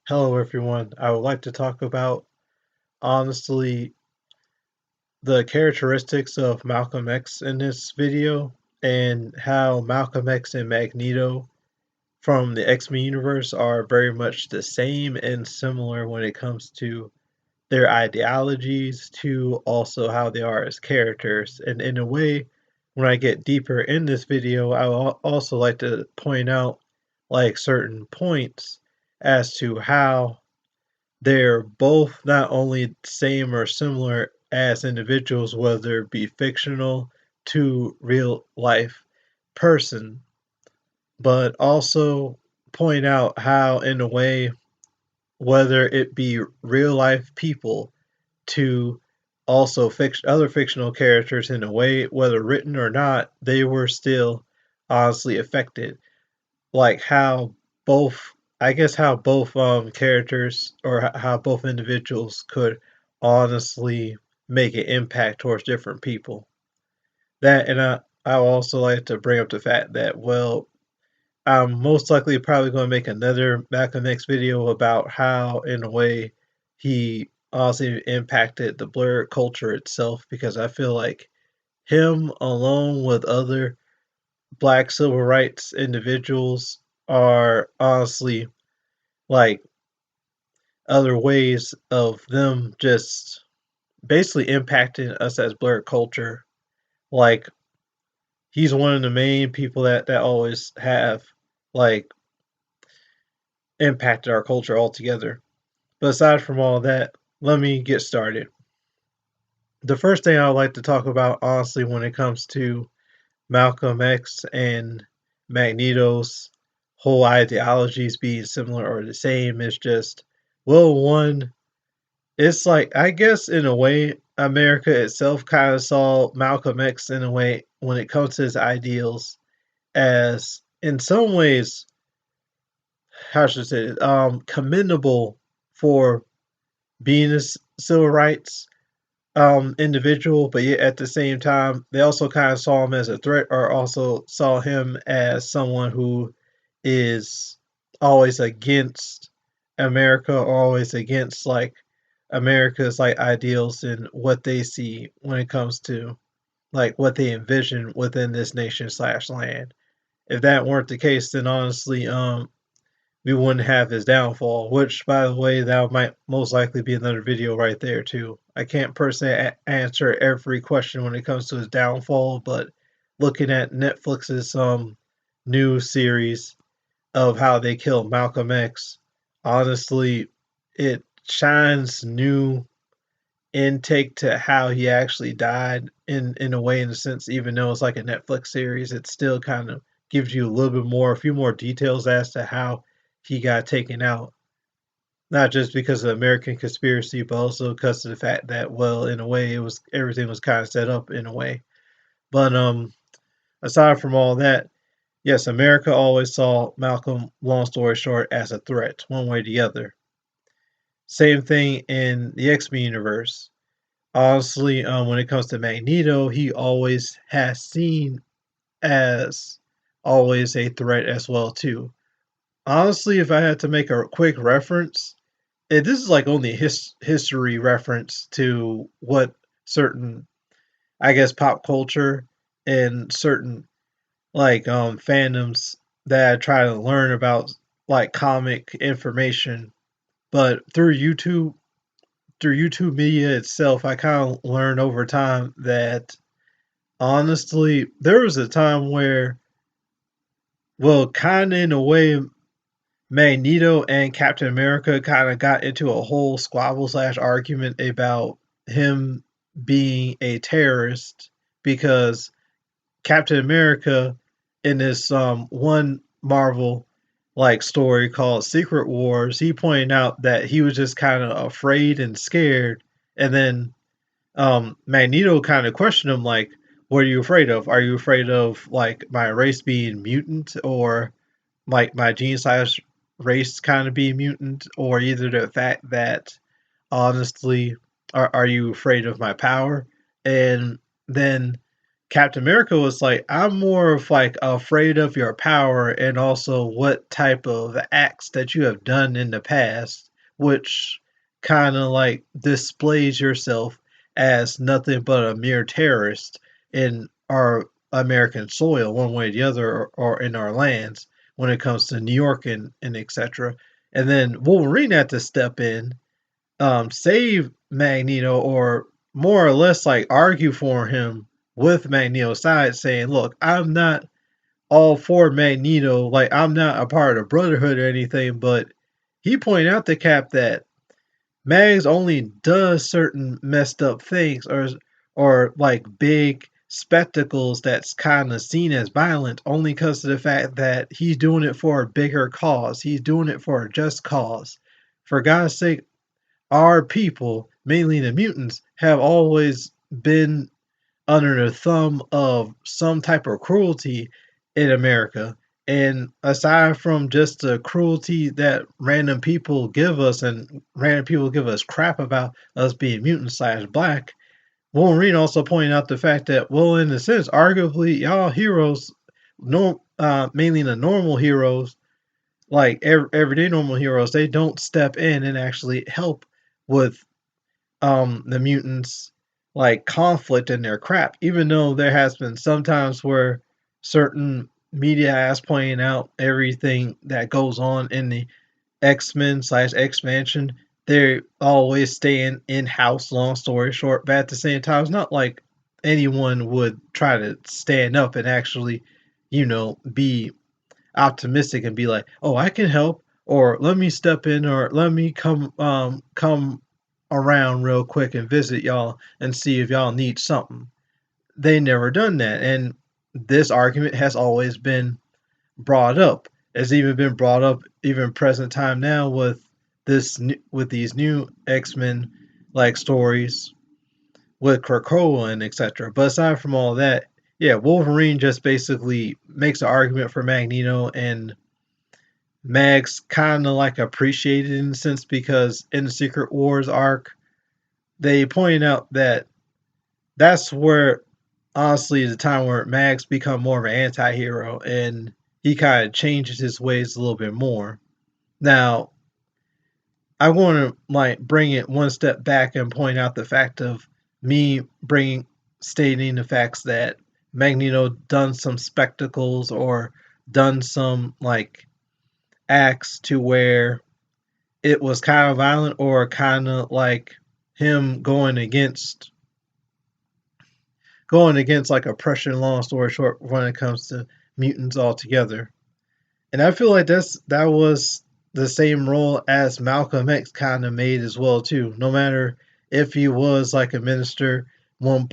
Hello, everyone. I would like to talk about, honestly, the characteristics of Malcolm X in this video and how Malcolm X and Magneto from the X-Men universe are very much the same and similar when it comes to their ideologies, to also how they are as characters. And in a way, when I get deeper in this video, I will also like to point out like certain points as to how they're both not only same or similar as individuals, whether it be fictional to real life person, but also point out how, in a way, whether it be real life people to also other fictional characters, in a way, whether written or not, they were still honestly affected, like how both I guess how both characters or how both individuals could honestly make an impact towards different people. That and I would also like to bring up the fact that, well, I'm most likely probably going to make another Malcolm X video about how, in a way, he honestly impacted the Blerd culture itself, because I feel like him, along with other black civil rights individuals, are honestly like other ways of them just basically impacting us as Blerd culture. Like, he's one of the main people that always have like impacted our culture altogether. But aside from all that, let me get started. The first thing I would like to talk about, honestly, when it comes to Malcolm X and Magneto's whole ideologies being similar or the same, is just, well, one, it's like, I guess in a way, America itself kind of saw Malcolm X, in a way, when it comes to his ideals, as in some ways, how should I say it, commendable for being a civil rights individual, but yet at the same time, they also kind of saw him as a threat, or also saw him as someone who is always against America, or always against like America's like ideals and what they see when it comes to like what they envision within this nation slash land. If that weren't the case, then honestly, we wouldn't have his downfall, which, by the way, that might most likely be another video right there, too. I can't personally answer every question when it comes to his downfall, but looking at Netflix's new series of how they killed Malcolm X, honestly, it shines new intake to how he actually died, in a way, in a sense. Even though it's like a Netflix series, it still kind of gives you a little bit more, a few more details as to how he got taken out. Not just because of the American conspiracy, but also because of the fact that, well, in a way, it was everything was kind of set up in a way. But aside from all that, yes, America always saw Malcolm, long story short, as a threat, one way or the other. Same thing in the X-Men universe. Honestly, when it comes to Magneto, he always has seen as always a threat as well too. Honestly, if I had to make a quick reference, this is like only history reference to what certain, I guess, pop culture and certain like fandoms that I try to learn about, like comic information, but through YouTube media itself, I kind of learned over time that, honestly, there was a time where, well, kind of in a way, Magneto and Captain America kind of got into a whole squabble slash argument about him being a terrorist, because Captain America, in this one Marvel like story called Secret Wars, he pointed out that he was just kind of afraid and scared, and then Magneto kind of questioned him, like, "What are you afraid of? Are you afraid of like my race being mutant, or like my gene slash race kind of being mutant, or either the fact that, honestly, are you afraid of my power?" And then Captain America was like, I'm more of like afraid of your power and also what type of acts that you have done in the past, which kind of like displays yourself as nothing but a mere terrorist in our American soil, one way or the other, or in our lands when it comes to New York and etc. And then Wolverine had to step in, save Magneto, or more or less like argue for him with Magneto's side, saying, "Look, I'm not all for Magneto. Like I'm not a part of the Brotherhood or anything." But he pointed out to Cap that Mags only does certain messed up things, or like big spectacles that's kind of seen as violent, only because of the fact that he's doing it for a bigger cause. He's doing it for a just cause. For God's sake, our people, mainly the mutants, have always been under the thumb of some type of cruelty in America. And aside from just the cruelty that random people give us and random people give us crap about us being mutants slash black, Wolverine also pointed out the fact that, well, in a sense, arguably, y'all heroes, no, mainly the normal heroes, like everyday normal heroes, they don't step in and actually help with the mutants like conflict in their crap, even though there has been some times where certain media has pointed out everything that goes on in the X-Men slash X-Mansion. They're always staying in-house, long story short, but at the same time, it's not like anyone would try to stand up and actually, be optimistic and be like, "Oh, I can help," or "Let me step in," or "Let me come around real quick and visit y'all and see if y'all need something." They never done that, and this argument has always been brought up. It's even been brought up even present time now with with these new X-Men like stories with Krakoa and etc. But aside from all that, yeah, Wolverine just basically makes an argument for Magneto, and Mags kind of like appreciated it in a sense because in the Secret Wars arc, they pointed out that that's where honestly the time where Mags become more of an anti-hero and he kind of changes his ways a little bit more. Now, I want to like bring it one step back and point out the fact of me bringing stating the facts that Magneto done some spectacles or done some like acts to where it was kind of violent or kind of like him going against like oppression, long story short, when it comes to mutants altogether. And I feel like that was the same role as Malcolm X kind of made as well too. No matter if he was like a minister one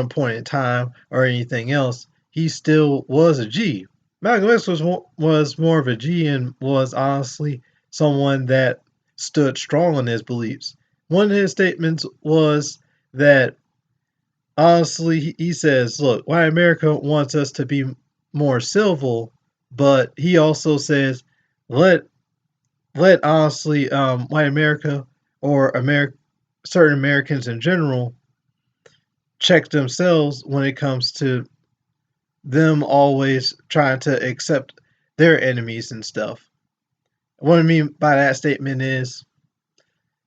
point in time or anything else, he still was a G. Malcolm X was more of a G and was honestly someone that stood strong on his beliefs. One of his statements was that honestly, he says, "Look, white America wants us to be more civil," but he also says, "Let honestly, white America or certain Americans in general check themselves when it comes to them always trying to accept their enemies and stuff." What I mean by that statement is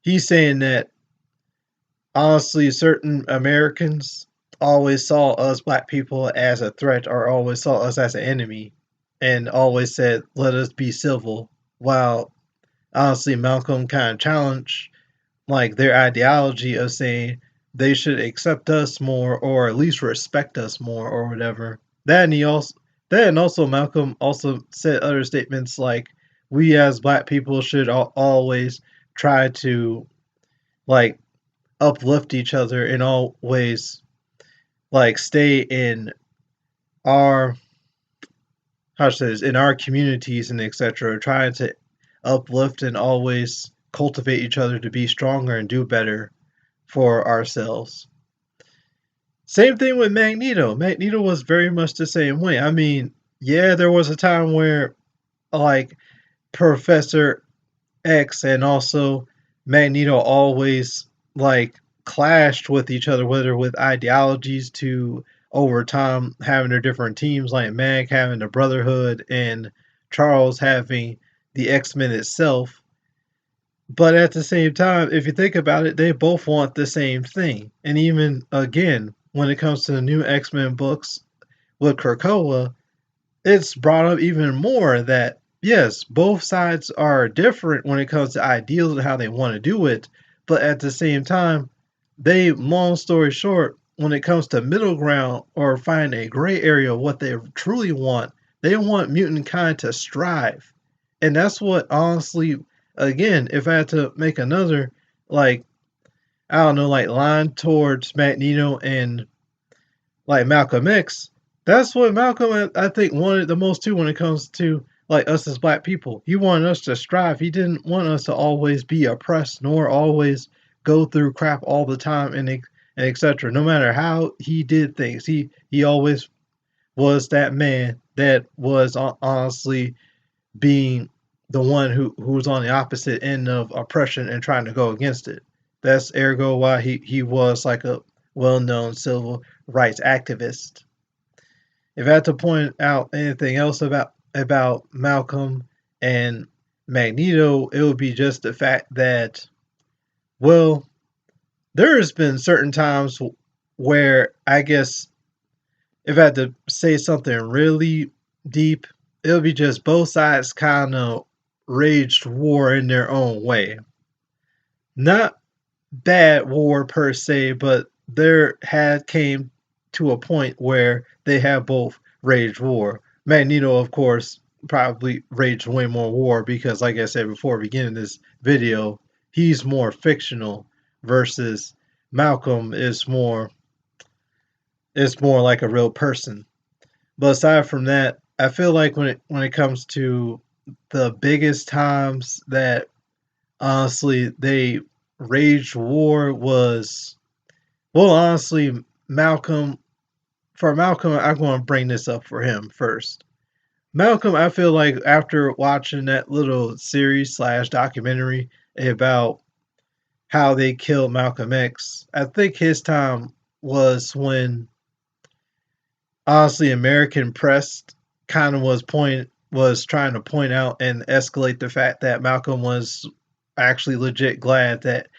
he's saying that honestly, certain Americans always saw us black people as a threat or always saw us as an enemy and always said, let us be civil. While honestly, Malcolm kind of challenged like their ideology of saying they should accept us more or at least respect us more or whatever. Then also Malcolm also said other statements like we as black people should always try to like uplift each other in all ways, like stay in our how should I say this, in our communities and etc. Trying to uplift and always cultivate each other to be stronger and do better for ourselves. Same thing with Magneto. Magneto was very much the same way. I mean, yeah, there was a time where like Professor X and also Magneto always like clashed with each other, whether with ideologies to over time having their different teams, like Mag having the Brotherhood and Charles having the X-Men itself. But at the same time, if you think about it, they both want the same thing. And even again, when it comes to the new X-Men books with Krakoa, it's brought up even more that yes, both sides are different when it comes to ideals and how they want to do it, but at the same time, they, long story short, when it comes to middle ground or find a gray area of what they truly want, they want mutant kind to strive. And that's what honestly, again, if I had to make another, like, I don't know, like line towards Magneto and like Malcolm X, that's what Malcolm I think wanted the most too when it comes to like us as black people. He wanted us to strive. He didn't want us to always be oppressed nor always go through crap all the time and etc. No matter how he did things, he always was that man that was honestly being the one who was on the opposite end of oppression and trying to go against it. That's ergo why he was like a well-known civil rights activist. If I had to point out anything else about Malcolm and Magneto, it would be just the fact that, well, there's been certain times where I guess if I had to say something really deep, it would be just both sides kind of raged war in their own way. Not bad war per se, but there had came to a point where they have both raged war. Magneto, of course, probably raged way more war because, like I said before, beginning this video, he's more fictional versus Malcolm is more like a real person. But aside from that, I feel like when it comes to the biggest times that honestly they raged war was, well, honestly, Malcolm. For Malcolm, I'm going to bring this up for him first. Malcolm, I feel like after watching that little series slash documentary about how they killed Malcolm X, I think his time was when honestly American press kind of was trying to point out and escalate the fact that Malcolm was actually legit glad that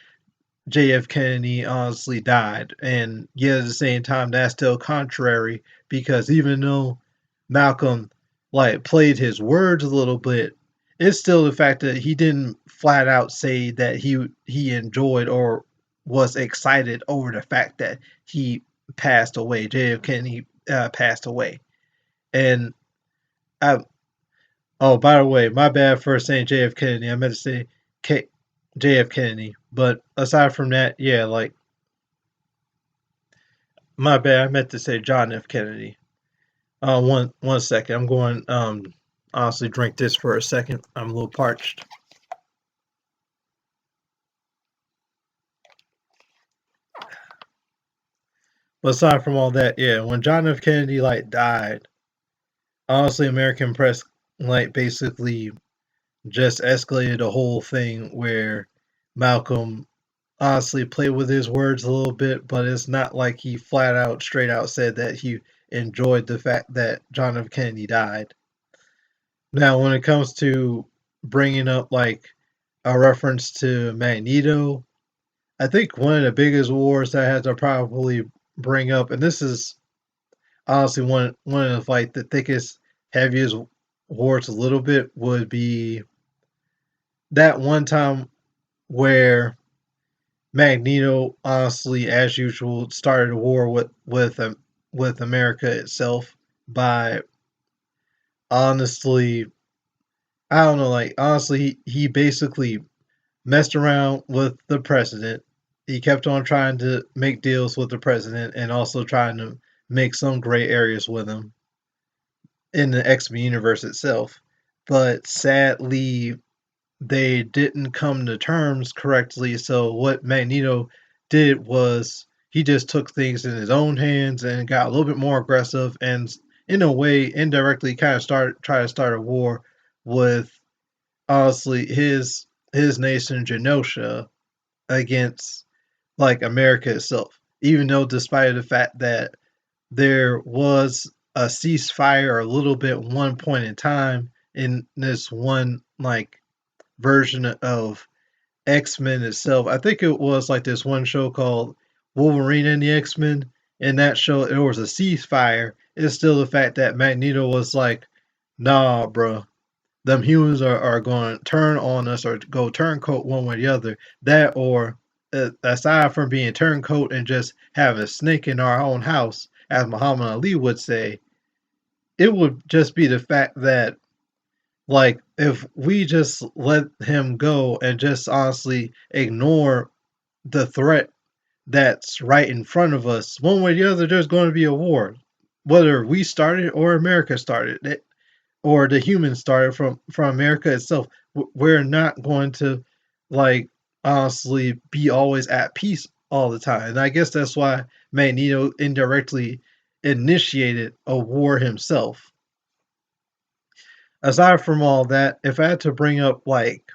JF Kennedy honestly died. And yet at the same time, that's still contrary because even though Malcolm like played his words a little bit, it's still the fact that he didn't flat out say that he enjoyed or was excited over the fact that he passed away. JF Kennedy passed away. And I, oh, by the way, my bad for saying JF Kennedy. I meant to say JF Kennedy. But aside from that, yeah, like my bad. I meant to say John F. Kennedy. One second. I'm going honestly drink this for a second. I'm a little parched. But aside from all that, yeah, when John F. Kennedy like died, honestly, American press like basically just escalated the whole thing where Malcolm honestly played with his words a little bit, but it's not like he flat out, straight out said that he enjoyed the fact that John F. Kennedy died. Now, when it comes to bringing up like a reference to Magneto, I think one of the biggest wars that I had to probably bring up, and this is honestly one of like the thickest, heaviest wars a little bit, would be that one time where Magneto, honestly, as usual, started a war with America itself by honestly, I don't know, like honestly, he basically messed around with the president. He kept on trying to make deals with the president and also trying to make some gray areas with him in the X-Men universe itself. But sadly, they didn't come to terms correctly. So what Magneto did was he just took things in his own hands and got a little bit more aggressive and in a way indirectly kind of try to start a war with honestly his nation Genosha against like America itself. Even though despite the fact that there was a ceasefire a little bit one point in time in this one like version of X-Men itself. I think it was like this one show called Wolverine and the X-Men. In that show, there was a ceasefire. It's still the fact that Magneto was like, nah, bro, them humans are going to turn on us or go turncoat one way or the other. That or aside from being turncoat and just have a snake in our own house, as Muhammad Ali would say, it would just be the fact that like if we just let him go and just honestly ignore the threat that's right in front of us, one way or the other, there's going to be a war, whether we started or America started it, or the humans started from America itself. We're not going to like honestly be always at peace all the time, and I guess that's why Magneto indirectly initiated a war himself. Aside from all that, if I had to bring up like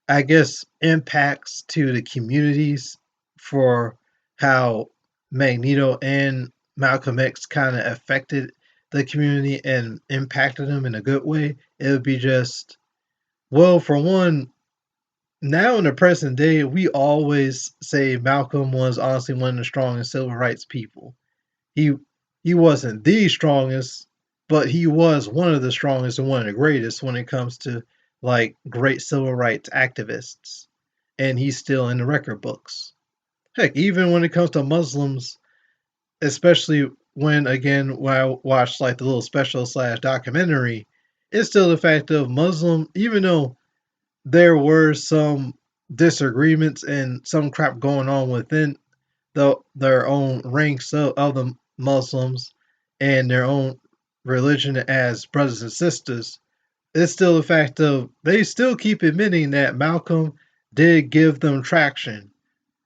I guess impacts to the communities for how Magneto and Malcolm X kind of affected the community and impacted them in a good way, it would be just well, for one, now in the present day, we always say Malcolm was honestly one of the strongest civil rights people. He he wasn't the strongest, but he was one of the strongest and one of the greatest when it comes to like great civil rights activists. And he's still in the record books. Heck, even when it comes to Muslims, especially when I watched like the little special slash documentary, it's still the fact of Muslim, even though there were some disagreements and some crap going on within their own ranks of the Muslims and their own religion as brothers and sisters, it's still the fact of they still keep admitting that Malcolm did give them traction.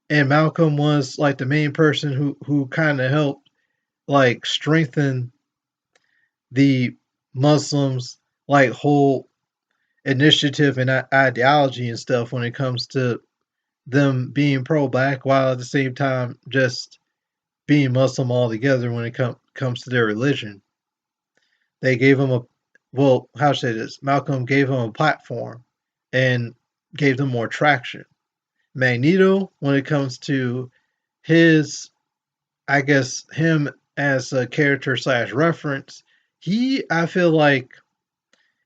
And Malcolm was like the main person who kind of helped like strengthen the Muslims like whole initiative and ideology and stuff when it comes to them being pro black while at the same time just being Muslim altogether when it comes to their religion. They gave them a well, how should I say this? Malcolm gave them a platform and gave them more traction. Magneto, when it comes to his, I guess him as a character slash reference, he I feel like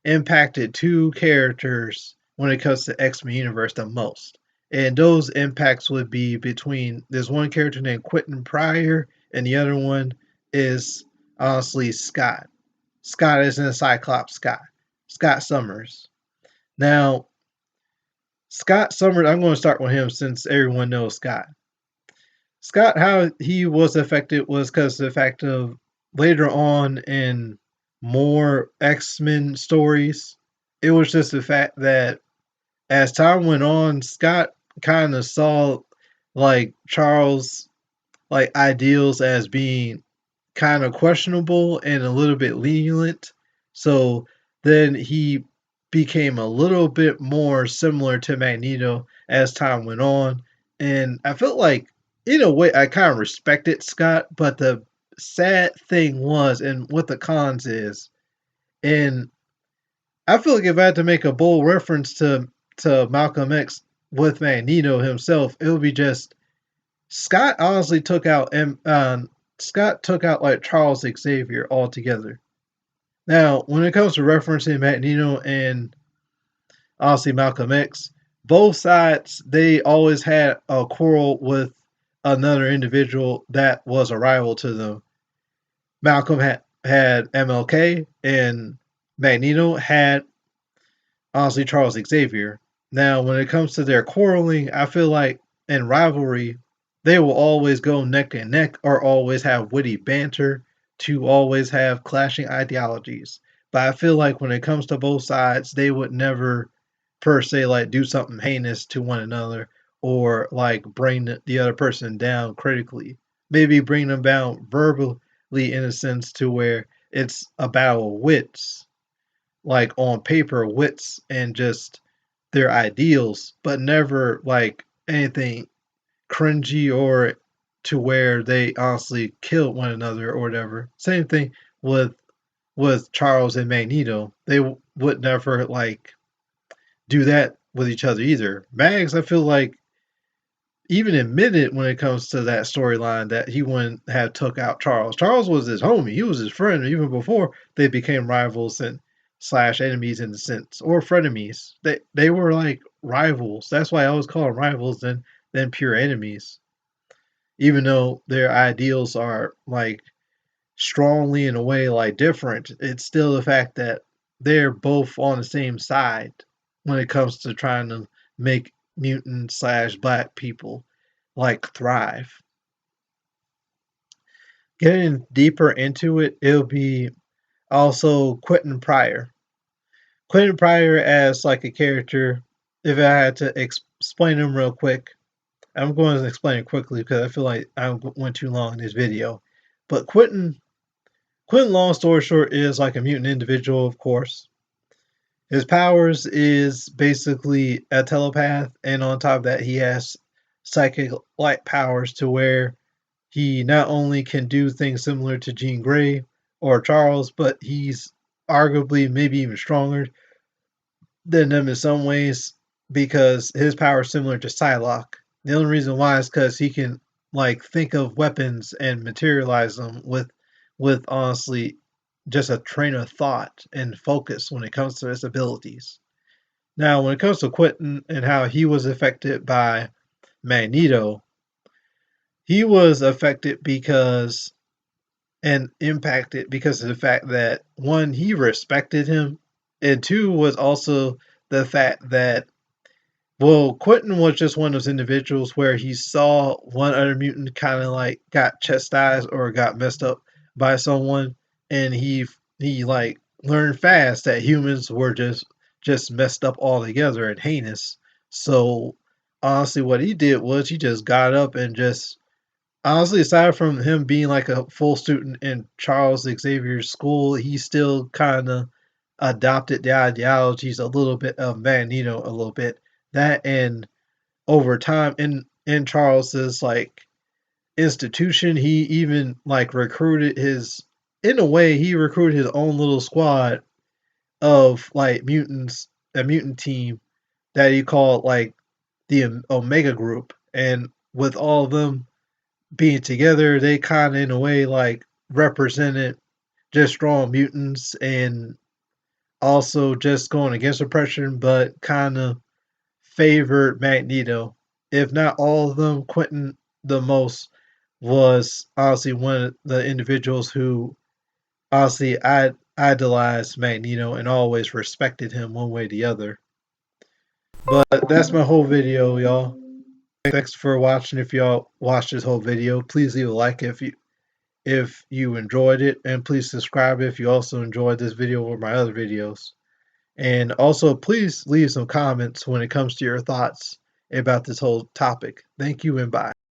impacted two characters when it comes to X Men Universe the most. And those impacts would be between there's one character named Quentin Pryor, and the other one is honestly Scott. Scott is in Cyclops Scott. Scott Summers. Now, Scott Summers, I'm going to start with him since everyone knows Scott. Scott, how he was affected was because of the fact of later on in more X Men stories, it was just the fact that as time went on, Scott kind of saw like Charles like ideals as being kind of questionable and a little bit lenient. So then he became a little bit more similar to Magneto as time went on. And I felt like, in a way, I kind of respected Scott, but the sad thing was, and what the cons is, and I feel like if I had to make a bold reference to Malcolm X with Magneto himself, it would be just Scott honestly took out Scott took out like Charles Xavier altogether. Now, when it comes to referencing Magneto and honestly Malcolm X, both sides they always had a quarrel with another individual that was a rival to them. Malcolm had MLK and Magneto had honestly Charles Xavier. Now, when it comes to their quarreling, I feel like in rivalry, they will always go neck and neck or always have witty banter to always have clashing ideologies. But I feel like when it comes to both sides, they would never per se like do something heinous to one another or like bring the other person down critically. Maybe bring them down verbally in a sense to where it's a battle of wits like on paper wits and just their ideals, but never like anything cringy or to where they honestly killed one another or whatever. Same thing with Charles and Magneto. They would never like do that with each other either. Mags, I feel like, even admitted when it comes to that storyline that he wouldn't have took out Charles. Charles was his homie. He was his friend even before they became rivals and slash enemies in a sense, or frenemies. They were like rivals. That's why I always call them rivals than pure enemies. Even though their ideals are like strongly in a way like different, it's still the fact that they're both on the same side when it comes to trying to make mutant slash black people like thrive. Getting deeper into it, it'll be also Quentin Pryor. Quentin Pryor as like a character, if I had to explain him real quick, I'm going to explain it quickly because I feel like I went too long in this video. But Quentin, long story short, is like a mutant individual, of course. His powers is basically a telepath, and on top of that, he has psychic light powers to where he not only can do things similar to Jean Grey or Charles, but he's arguably maybe even stronger than them in some ways because his power is similar to Psylocke. The only reason why is because he can like think of weapons and materialize them with honestly just a train of thought and focus when it comes to his abilities. Now, when it comes to Quentin and how he was affected by Magneto, he was affected because and impacted because of the fact that one, he respected him, and two was also the fact that well, Quentin was just one of those individuals where he saw one other mutant kind of like got chastised or got messed up by someone, and he like learned fast that humans were just messed up altogether and heinous. So honestly, what he did was he just got up and just honestly, aside from him being like a full student in Charles Xavier's school, he still kind of adopted the ideologies a little bit of Magneto, a little bit. That and over time in Charles's like institution, he even like recruited his in a way he recruited his own little squad of like mutants, a mutant team that he called like the Omega Group, and with all of them being together, they kind of in a way like represented just strong mutants and also just going against oppression, but kind of favored Magneto. If not all of them, Quentin the most was honestly one of the individuals who honestly idolized Magneto and always respected him one way or the other. But that's my whole video, y'all. Thanks for watching. If y'all watched this whole video, please leave a like if you enjoyed it, and please subscribe if you also enjoyed this video or my other videos. And also, please leave some comments when it comes to your thoughts about this whole topic. Thank you and bye.